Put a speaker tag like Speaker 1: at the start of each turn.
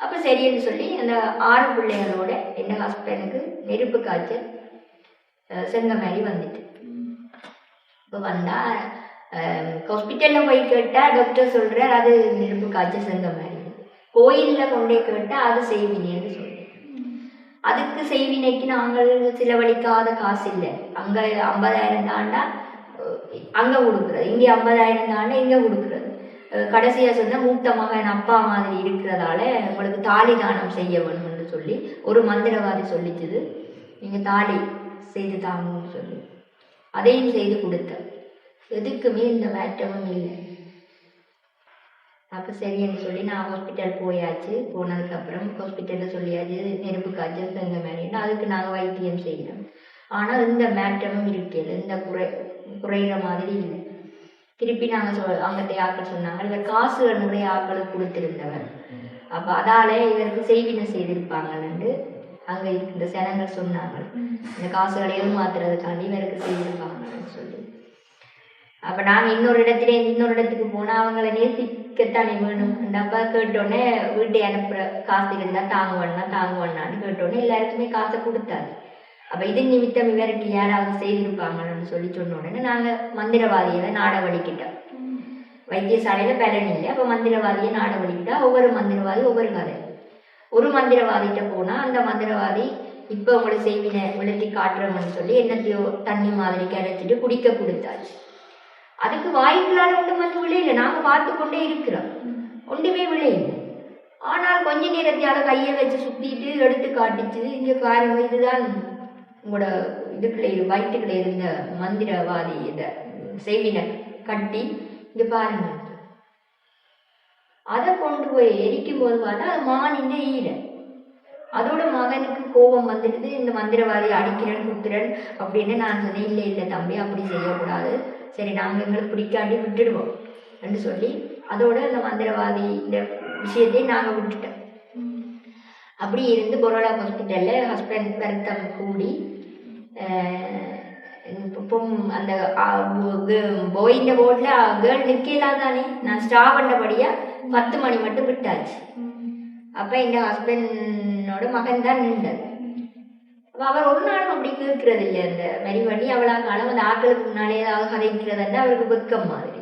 Speaker 1: அப்போ சரின்னு சொல்லி அந்த 6 பிள்ளைகளோட என் ஹஸ்பண்டுக்கு நெருப்பு காய்ச்சல் செங்க மாதிரி வந்துட்டு. இப்போ வந்தா ஹாஸ்பிட்டலில் போய் கேட்டால் டாக்டர் சொல்கிறார் அது நெருப்பு காய்ச்சல் செங்க மாதிரி. கோயிலில் கொண்டே கேட்டால் அது செய்வினைன்னு சொல்லி. அதுக்கு செய்வினைக்கு நாங்கள் செலவழிக்காத காசு இல்லை. அங்கே 50,000 தாண்டா அங்கே கொடுக்குறது, இங்கே 50,000 தாண்டா இங்கே கொடுக்குறது. கடைசியாக சொன்ன மூத்த மகன் அப்பா மாதிரி இருக்கிறதால உங்களுக்கு தாலி தானம் செய்ய வேணும்னு சொல்லி ஒரு மந்திரவாதி சொல்லிச்சுது, நீங்கள் தாலி செய்து தாங்கன்னு சொல்லி அதையும் செய்து கொடுத்த. எதுக்குமே இந்த மாற்றமும் இல்லை. அப்போ சரின்னு சொல்லி நான் ஹாஸ்பிட்டல் போயாச்சு. போனதுக்கப்புறம் ஹாஸ்பிட்டலில் சொல்லியாச்சு நெருப்பு காய்ச்சல் செங்க மாதிரின்னு. அதுக்கு நாங்கள் வைத்தியம் செய்யணும். ஆனால் இந்த மாற்றமும் இருக்கல, இந்த குறைகிற மாதிரி இல்லை. திருப்பி நாங்கள் அங்கத்தை ஆக்கள் சொன்னாங்க, இவர் காசுகள் நிறைய ஆக்களுக்கு கொடுத்துருந்தவர், அப்போ அதால் இவருக்கு செய்வினை செய்திருப்பாங்கன்னு அங்கே இந்த சனங்கள் சொன்னாங்க. இந்த காசுகளை ஏமாத்துறதுக்காண்டி இவருக்கு செய்திருப்பாங்கன்னு சொல்லி. அப்போ நாங்கள் இன்னொரு இடத்துக்கு போனால் அவங்கள நேசிக்கத்தானே வேணும். அந்த அப்பா கேட்டோடனே வீட்டை அனுப்புகிற காசு இருந்தால் தாங்குவேன்னான்னு கேட்டோடனே எல்லாருக்குமே காசை கொடுத்தாரு. அப்போ இது நிமித்தம் இவருக்கு யாராவது செய்திருப்பாங்கன்னு சொல்லி சொன்ன உடனே நாங்கள் மந்திரவாதியை நாட வலிக்கிட்டோம். வைத்தியசாலையில் பலன் இல்லை. அப்போ மந்திரவாதியை நாட வலிக்கிட்டா ஒவ்வொரு மந்திரவாதி ஒவ்வொரு கதை. ஒரு மந்திரவாதிகிட்ட போனால் அந்த மந்திரவாதி இப்போ உங்களை செய்வினை விழுத்தி காட்டுறோம்னு சொல்லி என்னத்தையோ தண்ணி மாதிரி கிடைச்சிட்டு குடிக்க கொடுத்தாச்சு. அதுக்கு வாய்ப்புகளால் ஒன்று வந்து விளையில, நாங்கள் பார்த்து கொண்டே இருக்கிறோம், ஒன்றுமே விளையில. ஆனால் கொஞ்ச நேரத்தையால் கையை வச்சு சுற்றிட்டு எடுத்து காட்டிச்சு, இங்கே பாருங்க இதுதான் உங்களோட இதுக்குள்ளே வயிற்றுக்குள்ளே இருந்த மந்திரவாதி இதை செய்வினை கட்டி இங்கே பாருங்க. அதை கொண்டு போய் எரிக்கும் போது பார்த்தா அது மானின் ஈர. அதோட மகனுக்கு கோபம் வந்துடுது, இந்த மந்திரவாதி அடிக்கிறேன் குத்துறேன் அப்படின்னு. நான் சொன்னேன், இல்லை தம்பி அப்படி செய்யக்கூடாது, சரி நாங்கள் எங்களுக்கு பிடிக்காண்டி விட்டுடுவோம் என்று சொல்லி அதோட அந்த மந்திரவாதி இந்த விஷயத்தை நாங்கள் விட்டுட்டோம். அப்படி இருந்து கொரோனா ஹாஸ்பிட்டலில் ஹஸ்பண்ட் வருத்தம் கூடி அந்த போயின்ற போர்டில் கேர்ள் நிற்கலாம் தானே, நான் ஸ்டாப் பண்ணபடியாக 10 மணி மட்டும் விட்டாச்சு. அப்போ எங்கள் ஹஸ்பண்டோட மகன் தான் நின்றது. அப்போ அவர் ஒரு நாளும் அப்படி கேட்கறது இல்லை. அந்த மாதிரி பண்ணி அவ்வளோ காலம் அந்த ஆட்களுக்கு முன்னாலே ஏதாவது கதைக்கிறதுன்னா அவருக்கு வெக்கம் மாதிரி.